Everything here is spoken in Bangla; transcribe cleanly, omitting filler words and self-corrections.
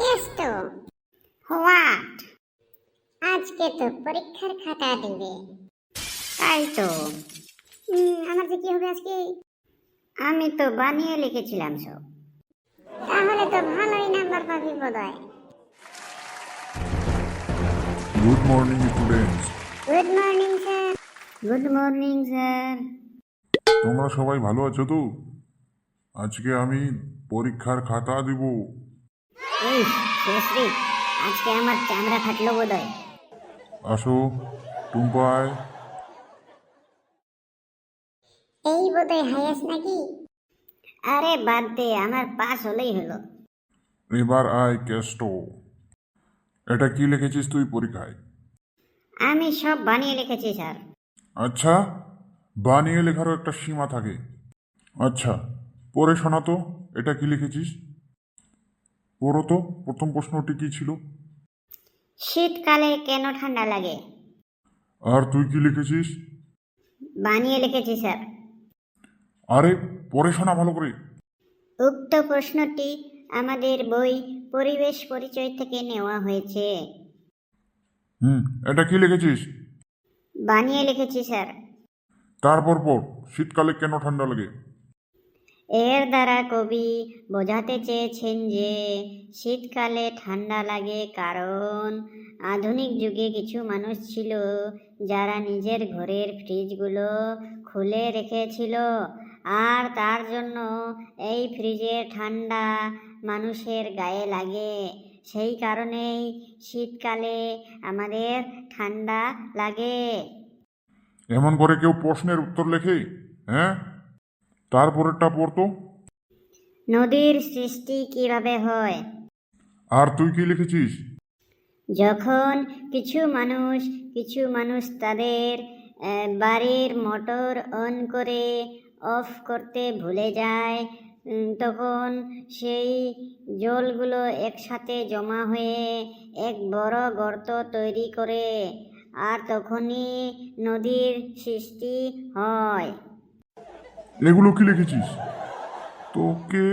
কেষ্ট, হোয়াট? আজকে তো পরীক্ষার খাতা দিবে। তাই তো। আমার যে কি হবে আজকে? আমি তো বানিয়ে লিখেছিলাম সব। তাহলে তো ভালোই নাম্বার পাবি বোধহয়। Good morning students. Good morning sir. Good morning sir. তোমরা সবাই ভালো আছো তো? আজকে আমি পরীক্ষার খাতা দিব। এই শ্রী, আজকে আমার চামড়া ফাটলো বোধহয়। আসো টুম্পায়। এই বোধহয় হাইয়াস নাকি? আরে বাদ দে, আমার পাস হলেই হলো। এবার আয় কেষ্ট। এটা কি লিখেছিস তুই পরীক্ষায়? আমি সব বানিয়ে লিখেছি স্যার। আচ্ছা, বানিয়ে লেখারও একটা সীমা থাকে। আচ্ছা, পড়ে শোনা তো, এটা কি লিখেছিস? পড়ো তো, প্রথম প্রশ্নটি কি ছিল? শীতকালে কেন ঠান্ডা লাগে? আর তুই কি লিখেছিস? বানিয়ে লিখেছি স্যার। আরে পড়ে শোনা ভালো করে। উক্ত প্রশ্নটি আমাদের বই পরিবেশ পরিচয় থেকে নেওয়া হয়েছে। এটা কি লিখেছিস? বানিয়ে লিখেছি স্যার। তারপর পড়, শীতকালে কেন ঠান্ডা লাগে? এর দ্বারা কবি বোঝাতে চেয়েছেন যে শীতকালে ঠান্ডা লাগে কারণ আধুনিক যুগে কিছু মানুষ ছিল যারা নিজের ঘরের ফ্রিজগুলো খুলে রেখেছিল, আর তার জন্য এই ফ্রিজের ঠান্ডা মানুষের গায়ে লাগে। সেই কারণেই শীতকালে আমাদের ঠান্ডা লাগে। এমন করে কেউ প্রশ্নের উত্তর লেখে? হ্যাঁ, তারপরেরটা পড়তো। নদীর সৃষ্টি কিভাবে হয়? আর তুই কি লিখেছিস? যখন কিছু মানুষ তাদের বাড়ির মোটর অন করে অফ করতে ভুলে যায়, তখন সেই জলগুলো একসাথে জমা হয়ে এক বড় গর্ত তৈরি করে, আর তখনই নদীর সৃষ্টি হয়। এগুলো কি লিখেছিস? তোকে